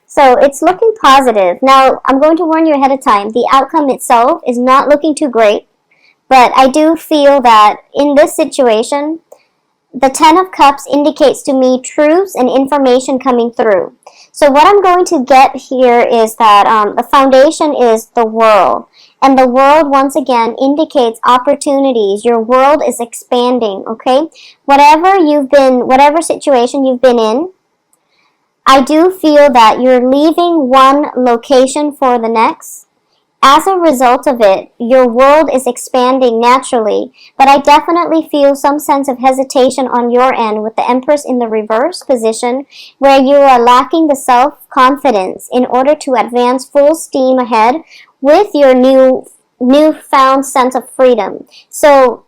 So it's looking positive. Now, I'm going to warn you ahead of time. The outcome itself is not looking too great, but I do feel that in this situation, the Ten of Cups indicates to me truths and information coming through. So what I'm going to get here is that the foundation is the world. And the world, once again, indicates opportunities. Your world is expanding, okay? Whatever situation you've been in, I do feel that you're leaving one location for the next. As a result of it, your world is expanding naturally, but I definitely feel some sense of hesitation on your end with the Empress in the reverse position, where you are lacking the self-confidence in order to advance full steam ahead with your newfound sense of freedom. So,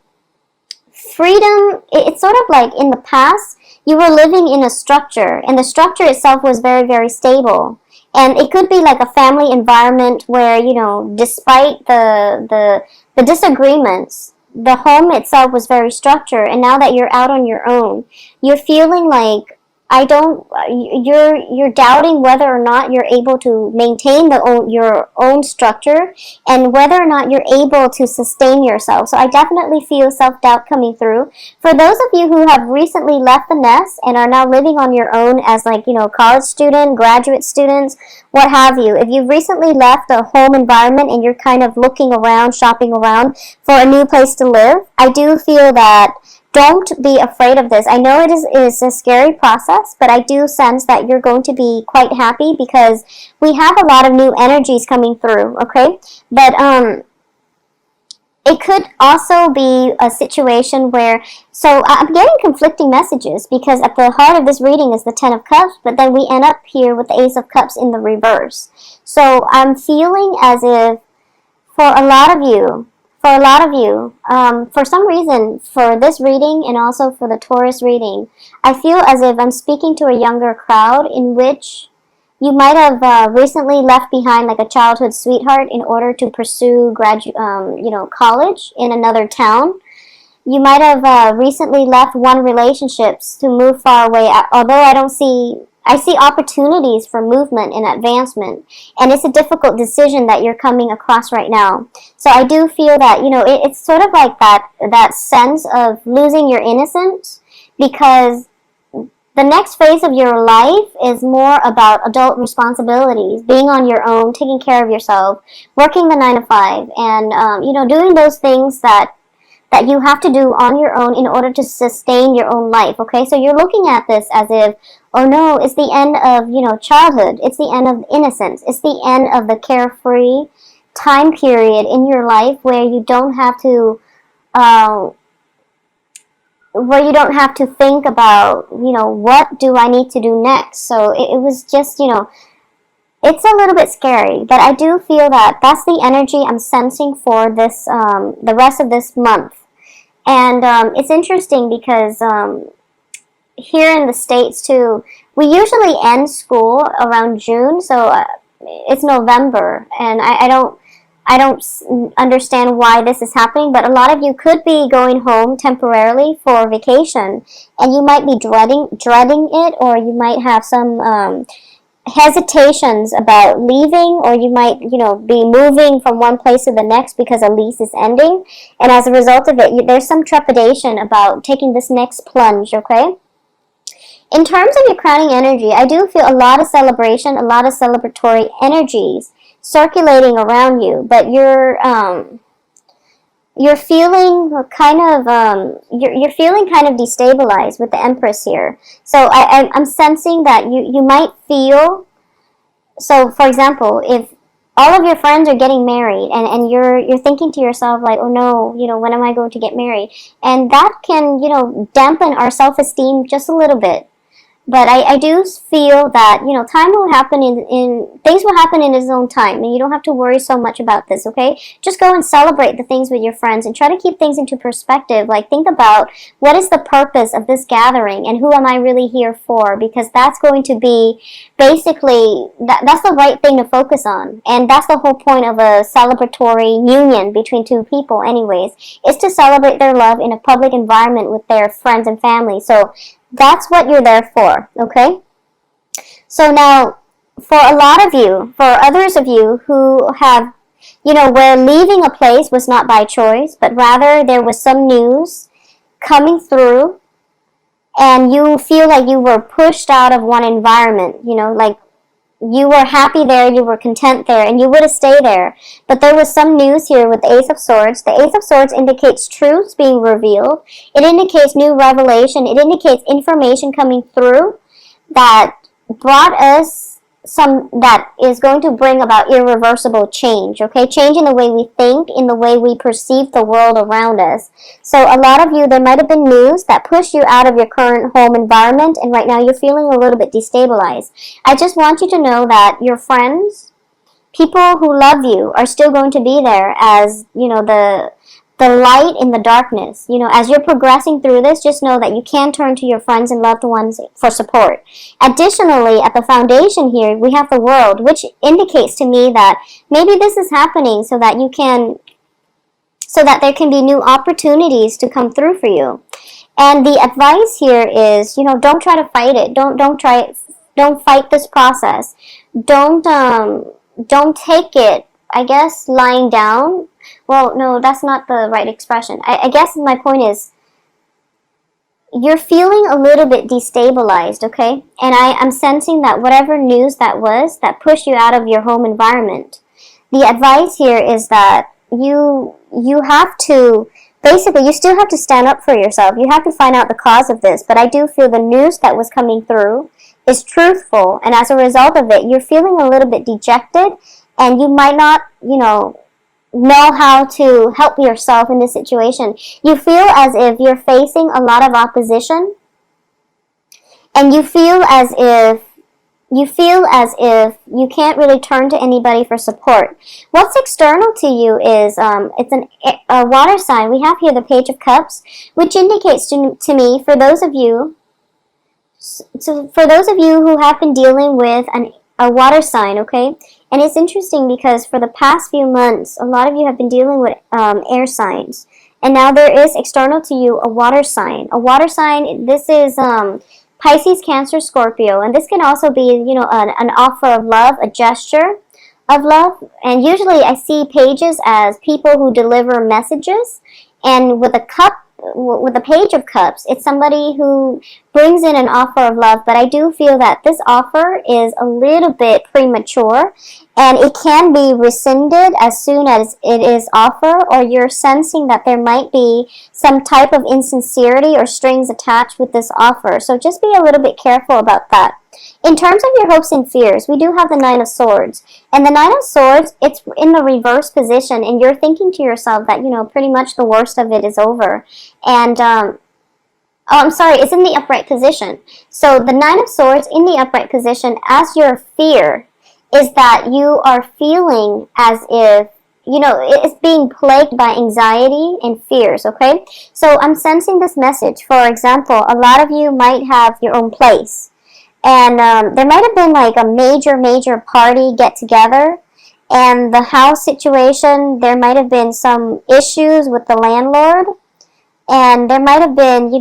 freedom, it's sort of like in the past, you were living in a structure, and the structure itself was very, very stable. And it could be like a family environment where, you know, despite the disagreements, the home itself was very structured. And now that you're out on your own, you're feeling like you're doubting whether or not you're able to maintain your own structure and whether or not you're able to sustain yourself. So I definitely feel self-doubt coming through. For those of you who have recently left the nest and are now living on your own as, like, you know, college student, graduate students, what have you, if you've recently left a home environment and you're kind of looking around, shopping around for a new place to live, I do feel that don't be afraid of this. I know it is a scary process, but I do sense that you're going to be quite happy because we have a lot of new energies coming through, okay? But it could also be a situation where, so I'm getting conflicting messages because at the heart of this reading is the Ten of Cups, but then we end up here with the Ace of Cups in the reverse. So I'm feeling as if for a lot of you, for some reason, for this reading and also for the Taurus reading, I feel as if I'm speaking to a younger crowd in which you might have recently left behind like a childhood sweetheart in order to pursue college in another town. You might have recently left one relationships to move far away, although I see opportunities for movement and advancement, and it's a difficult decision that you're coming across right now. So I do feel that, you know, it's sort of like that sense of losing your innocence, because the next phase of your life is more about adult responsibilities, being on your own, taking care of yourself, working the 9 to 5, and doing those things that you have to do on your own in order to sustain your own life, okay? So you're looking at this as if, oh no, it's the end of, childhood. It's the end of innocence. It's the end of the carefree time period in your life where you don't have to, think about, what do I need to do next? So it was just, it's a little bit scary, but I do feel that that's the energy I'm sensing for this, the rest of this month. And it's interesting because here in the States too, we usually end school around June, so it's November, and I don't understand why this is happening, but a lot of you could be going home temporarily for vacation, and you might be dreading it, or you might have some hesitations about leaving, or you might, be moving from one place to the next because a lease is ending, and as a result of it, there's some trepidation about taking this next plunge, okay? In terms of your crowning energy, I do feel a lot of celebration, a lot of celebratory energies circulating around you, but you're feeling kind of you're feeling kind of destabilized with the Empress here. So I'm sensing that you might feel, so for example, if all of your friends are getting married and you're thinking to yourself like, oh no, when am I going to get married? And that can, dampen our self-esteem just a little bit. But I do feel that, time will happen things will happen in its own time, and you don't have to worry so much about this, okay? Just go and celebrate the things with your friends and try to keep things into perspective. Like, think about what is the purpose of this gathering and who am I really here for? Because that's going to be basically, that's the right thing to focus on. And that's the whole point of a celebratory union between two people anyways, is to celebrate their love in a public environment with their friends and family. So that's what you're there for, okay? So now, for a lot of you, for others of you who have, where leaving a place was not by choice, but rather there was some news coming through, and you feel like you were pushed out of one environment, like you were happy there, you were content there, and you would have stayed there. But there was some news here with the Ace of Swords. The Ace of Swords indicates truths being revealed. It indicates new revelation. It indicates information coming through that brought us that is going to bring about irreversible change, okay? Change in the way we think, in the way we perceive the world around us. So a lot of you, there might have been news that pushed you out of your current home environment, and right now you're feeling a little bit destabilized. I just want you to know that your friends, people who love you, are still going to be there as, the light in the darkness. As you're progressing through this, just know that you can turn to your friends and loved ones for support. Additionally, at the foundation here, we have the World, which indicates to me that maybe this is happening so that there can be new opportunities to come through for you. And the advice here is, don't try to fight it. Don't fight this process. Don't take it, I guess, lying down. Well, no, that's not the right expression. I guess my point is, you're feeling a little bit destabilized, okay? And I'm sensing that whatever news that was that pushed you out of your home environment, the advice here is that you have to, basically, you still have to stand up for yourself. You have to find out the cause of this. But I do feel the news that was coming through is truthful. And as a result of it, you're feeling a little bit dejected. And you might not, know how to help yourself in this situation. You feel as if you're facing a lot of opposition, and you feel as if you can't really turn to anybody for support. What's external to you is it's a water sign. We have here the Page of Cups, which indicates to me, for those of you who have been dealing with a water sign, okay? And it's interesting because for the past few months, a lot of you have been dealing with air signs. And now there is external to you a water sign. A water sign, this is Pisces, Cancer, Scorpio. And this can also be, an offer of love, a gesture of love. And usually I see pages as people who deliver messages. And with the Page of Cups, it's somebody who brings in an offer of love, but I do feel that this offer is a little bit premature, and it can be rescinded as soon as it is offered, or you're sensing that there might be some type of insincerity or strings attached with this offer. So just be a little bit careful about that. In terms of your hopes and fears, we do have the Nine of Swords. And the Nine of Swords, it's in the reverse position, and you're thinking to yourself that, pretty much the worst of it is over. And, I'm sorry, it's in the upright position. So the Nine of Swords in the upright position, as your fear, is that you are feeling as if, it's being plagued by anxiety and fears, okay? So I'm sensing this message. For example, a lot of you might have your own place. And there might have been like a major party get together, and the house situation, there might have been some issues with the landlord, and there might have been,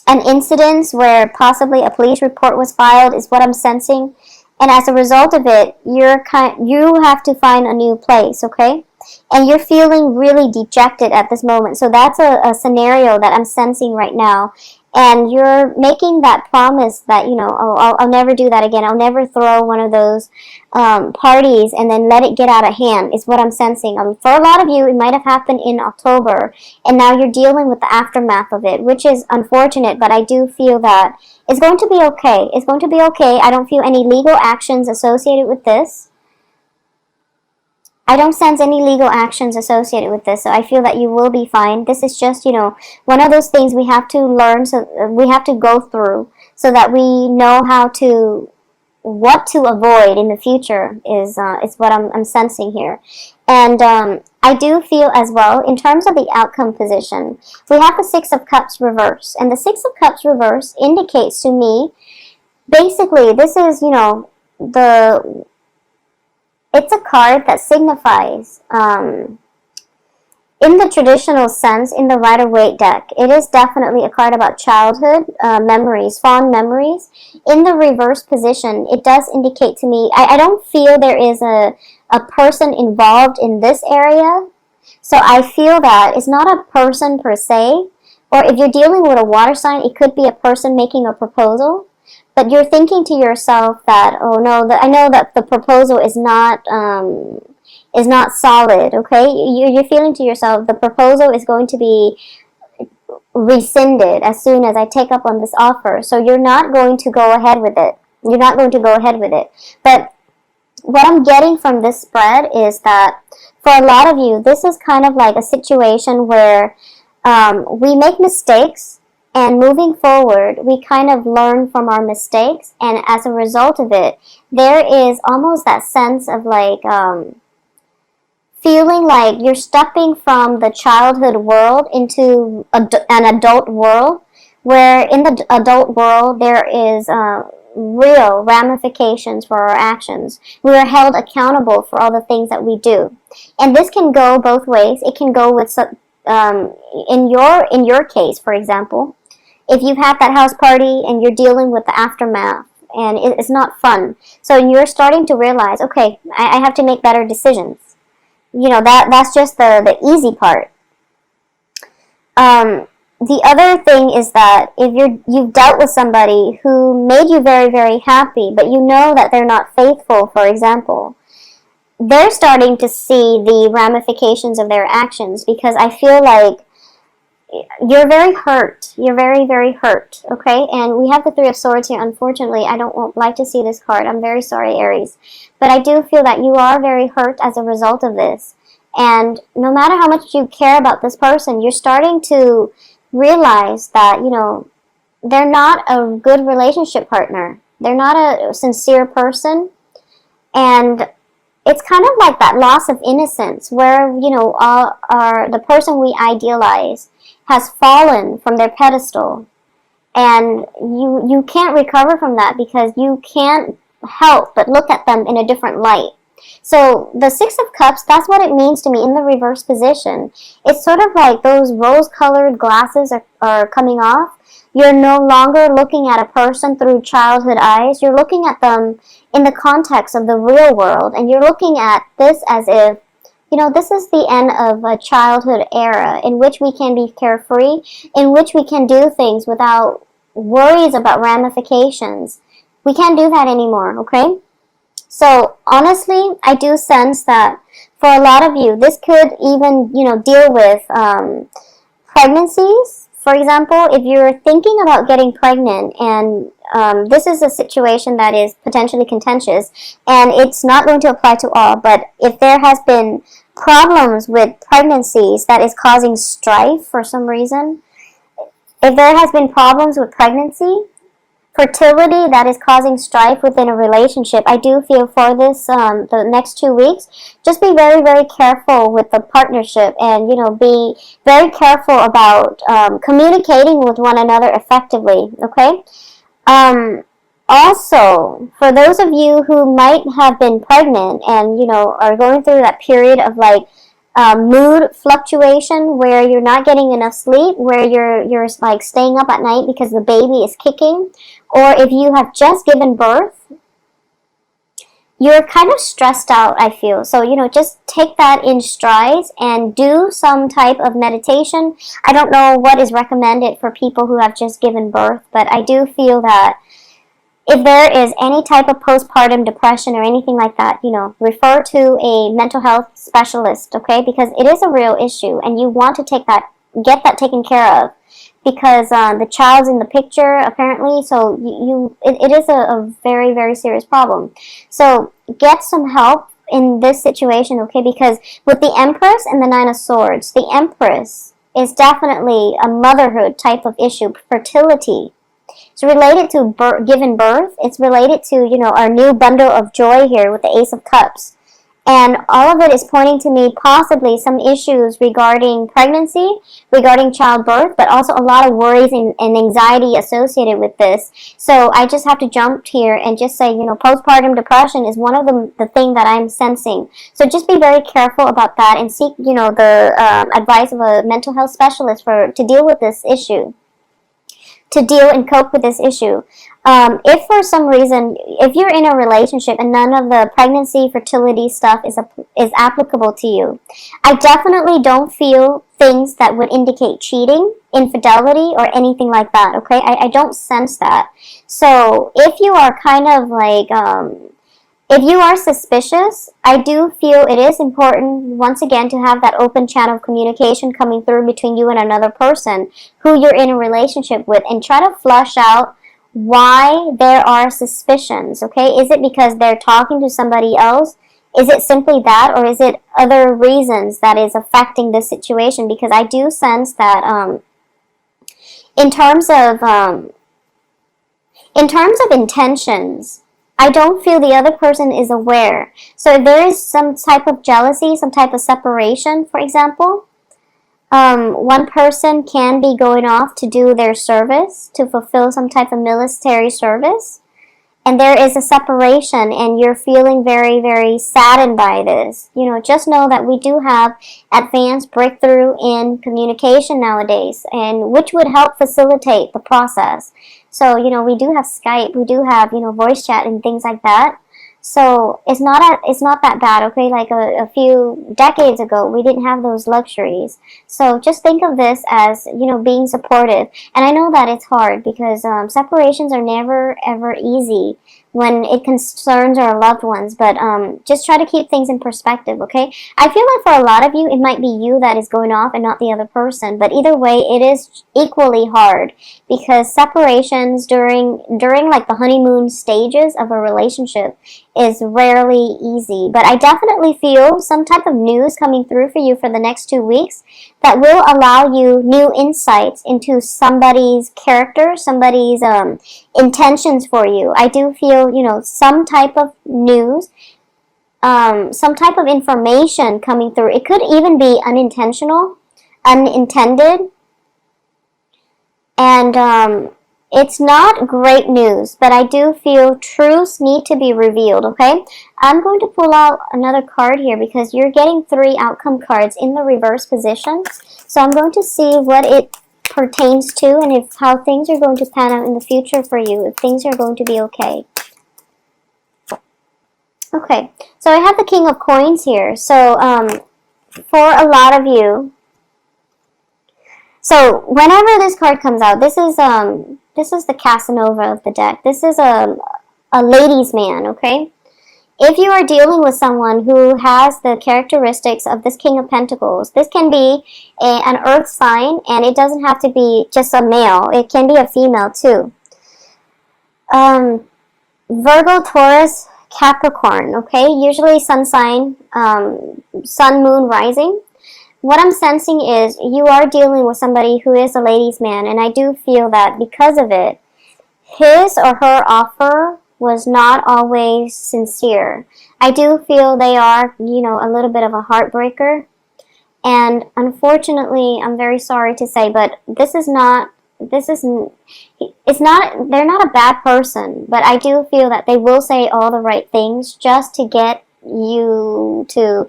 an incident where possibly a police report was filed, is what I'm sensing. And as a result of it, you have to find a new place, okay? And you're feeling really dejected at this moment. So that's a scenario that I'm sensing right now. And you're making that promise that, I'll never do that again. I'll never throw one of those parties and then let it get out of hand, is what I'm sensing. For a lot of you, it might have happened in October, and now you're dealing with the aftermath of it, which is unfortunate, but I do feel that it's going to be okay. It's going to be okay. I don't feel any legal actions associated with this. I don't sense any legal actions associated with this, so I feel that you will be fine. This is just, one of those things we have to learn, so we have to go through, so that we know what to avoid in the future is what I'm sensing here. And I do feel as well, in terms of the outcome position, we have the Six of Cups reverse, and the Six of Cups reverse indicates to me, basically, this is, it's a card that signifies, in the traditional sense, in the Rider-Waite deck, it is definitely a card about childhood memories, fond memories. In the reverse position, it does indicate to me, I don't feel there is a person involved in this area. So I feel that it's not a person per se, or if you're dealing with a water sign, it could be a person making a proposal. But you're thinking to yourself that, oh no, I know that the proposal is not solid, okay? You're feeling to yourself, the proposal is going to be rescinded as soon as I take up on this offer. So you're not going to go ahead with it. You're not going to go ahead with it. But what I'm getting from this spread is that for a lot of you, this is kind of like a situation where we make mistakes, and moving forward, we kind of learn from our mistakes, and as a result of it, there is almost that sense of like feeling like you're stepping from the childhood world into an adult world, where in the adult world there is real ramifications for our actions. We are held accountable for all the things that we do, and this can go both ways. It can go with in your case, for example, if you've had that house party and you're dealing with the aftermath and it's not fun, so you're starting to realize, okay, I have to make better decisions. You know, that's just the easy part. The other thing is that if you've dealt with somebody who made you very, very happy, but you know that they're not faithful, for example, they're starting to see the ramifications of their actions, because I feel like you're very hurt. You're very, very hurt, okay? And we have the Three of Swords here. Unfortunately, I don't like to see this card. I'm very sorry, Aries. But I do feel that you are very hurt as a result of this. And no matter how much you care about this person, you're starting to realize that, you know, they're not a good relationship partner. They're not a sincere person. And it's kind of like that loss of innocence where, you know, the person we idealize has fallen from their pedestal, and you can't recover from that because you can't help but look at them in a different light. So the Six of Cups, that's what it means to me in the reverse position. It's sort of like those rose-colored glasses are coming off. You're no longer looking at a person through childhood eyes. You're looking at them in the context of the real world, and you're looking at this as if, you know, this is the end of a childhood era in which we can be carefree, in which we can do things without worries about ramifications. We can't do that anymore, okay? So honestly, I do sense that for a lot of you, this could even, you know, deal with pregnancies. For example, if you're thinking about getting pregnant, and this is a situation that is potentially contentious, and it's not going to apply to all, but if there has been problems with pregnancies that is causing strife for some reason, if there has been problems with pregnancy, fertility that is causing strife within a relationship, I do feel for this the next 2 weeks, just be very, very careful with the partnership, and, you know, be very careful about communicating with one another effectively, okay? Also, for those of you who might have been pregnant and, you know, are going through that period of like mood fluctuation where you're not getting enough sleep, where you're like staying up at night because the baby is kicking, or if you have just given birth, you're kind of stressed out, I feel. So, you know, just take that in strides and do some type of meditation. I don't know what is recommended for people who have just given birth, but I do feel that if there is any type of postpartum depression or anything like that, you know, refer to a mental health specialist, okay? Because it is a real issue, and you want to get that taken care of, because the child's in the picture apparently. So it is a very, very serious problem. So get some help in this situation, okay? Because with the Empress and the Nine of Swords, the Empress is definitely a motherhood type of issue, fertility. It's related to given birth. It's related to, you know, our new bundle of joy here with the Ace of Cups. And all of it is pointing to me possibly some issues regarding pregnancy, regarding childbirth, but also a lot of worries and anxiety associated with this. So I just have to jump here and just say, postpartum depression is one of the thing that I'm sensing. So just be very careful about that and seek, the advice of a mental health specialist to deal with this issue, to deal and cope with this issue. If for some reason, if you're in a relationship and none of the pregnancy, fertility stuff is applicable to you, I definitely don't feel things that would indicate cheating, infidelity, or anything like that, okay? I don't sense that. So if you are kind of like, if you are suspicious, I do feel it is important, once again, to have that open channel of communication coming through between you and another person who you're in a relationship with, and try to flush out why there are suspicions, okay? Is it because they're talking to somebody else? Is it simply that, or is it other reasons that is affecting this situation? Because I do sense that in terms of intentions, I don't feel the other person is aware. So if there is some type of jealousy, some type of separation, for example, one person can be going off to do their service, to fulfill some type of military service, and there is a separation and you're feeling very, very saddened by this. Just know that we do have advanced breakthrough in communication nowadays, and which would help facilitate the process. So, we do have Skype, we do have, voice chat and things like that. So it's not that bad, okay? Like a few decades ago, we didn't have those luxuries. So just think of this as, being supportive. And I know that it's hard because separations are never, ever easy when it concerns our loved ones. But just try to keep things in perspective, okay? I feel like for a lot of you, it might be you that is going off and not the other person. But either way, it is equally hard because separations during like the honeymoon stages of a relationship is rarely easy. But I definitely feel some type of news coming through for you for the next 2 weeks that will allow you new insights into somebody's character, somebody's intentions for you. I do feel, some type of news, some type of information coming through. It could even be unintentional, unintended, and it's not great news, but I do feel truths need to be revealed, okay? I'm going to pull out another card here because you're getting 3 outcome cards in the reverse position. So I'm going to see what it pertains to and how things are going to pan out in the future for you, if things are going to be okay. Okay, so I have the King of Coins here. So for a lot of you, so whenever this card comes out, this is the Casanova of the deck. This is a ladies' man, okay? If you are dealing with someone who has the characteristics of this King of Pentacles, this can be an earth sign, and it doesn't have to be just a male. It can be a female too. Virgo, Taurus, Capricorn, okay? Usually sun sign, sun, moon, rising. What I'm sensing is you are dealing with somebody who is a ladies' man, and I do feel that because of it, his or her offer was not always sincere. I do feel they are, a little bit of a heartbreaker, and unfortunately, I'm very sorry to say, but they're not a bad person, but I do feel that they will say all the right things just to get you to,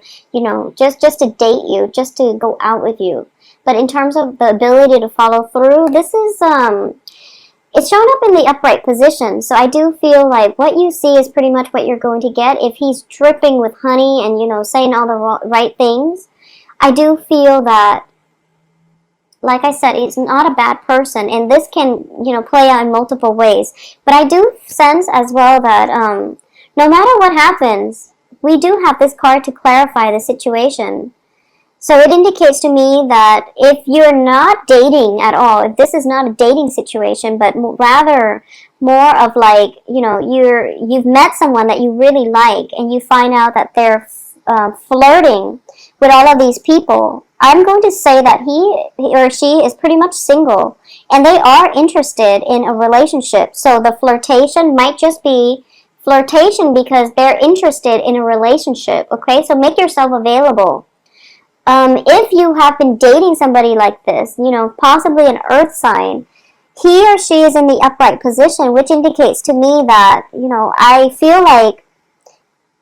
just to date you, just to go out with you. But in terms of the ability to follow through, this is, it's shown up in the upright position. So I do feel like what you see is pretty much what you're going to get. If he's dripping with honey and, saying all the right things, I do feel that, like I said, he's not a bad person, and this can, play out in multiple ways. But I do sense as well that no matter what happens, we do have this card to clarify the situation. So it indicates to me that if you're not dating at all, if this is not a dating situation, but rather more of like, you've met someone that you really like, and you find out that they're flirting with all of these people, I'm going to say that he or she is pretty much single, and they are interested in a relationship. So the flirtation might just be flirtation because they're interested in a relationship, okay? So make yourself available. If you have been dating somebody like this, possibly an earth sign, he or she is in the upright position, which indicates to me that,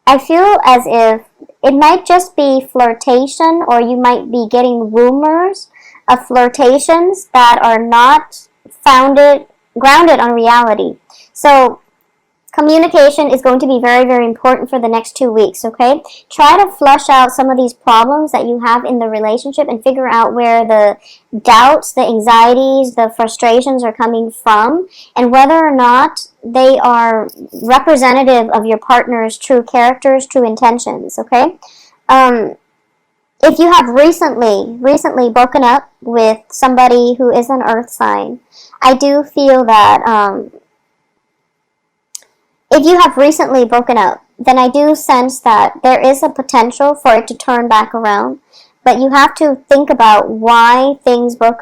I feel as if it might just be flirtation, or you might be getting rumors of flirtations that are not grounded on reality. So communication is going to be very, very important for the next 2 weeks, okay? Try to flush out some of these problems that you have in the relationship and figure out where the doubts, the anxieties, the frustrations are coming from, and whether or not they are representative of your partner's true characters, true intentions, okay? If you have recently broken up with somebody who is an earth sign, I do feel that if you have recently broken up, then I do sense that there is a potential for it to turn back around. But you have to think about why things fell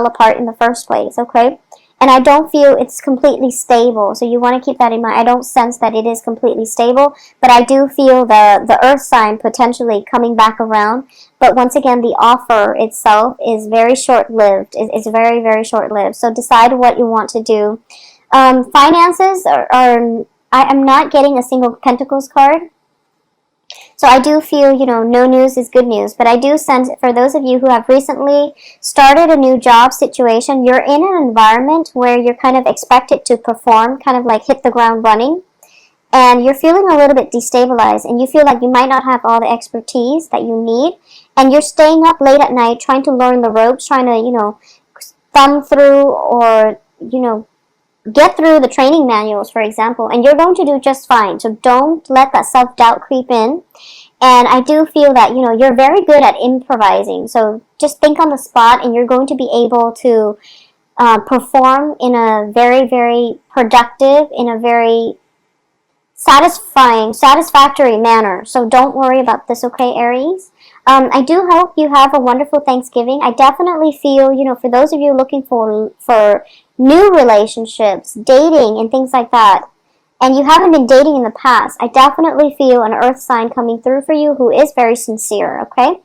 apart in the first place, okay? And I don't feel it's completely stable, so you want to keep that in mind. I don't sense that it is completely stable, but I do feel the earth sign potentially coming back around. But once again, the offer itself is very short-lived. It's very, very short-lived. So decide what you want to do. Finances I am not getting a single pentacles card. So I do feel, no news is good news. But I do sense for those of you who have recently started a new job situation, you're in an environment where you're kind of expected to perform, kind of like hit the ground running. And you're feeling a little bit destabilized, and you feel like you might not have all the expertise that you need. And you're staying up late at night trying to learn the ropes, trying to, thumb through or, get through the training manuals, for example, and you're going to do just fine. So don't let that self-doubt creep in. And I do feel that, you're very good at improvising. So just think on the spot, and you're going to be able to perform in a very, very productive, in a very satisfactory manner. So don't worry about this, okay, Aries? I do hope you have a wonderful Thanksgiving. I definitely feel, for those of you looking for new relationships, dating, and things like that, and you haven't been dating in the past, I definitely feel an earth sign coming through for you who is very sincere, okay?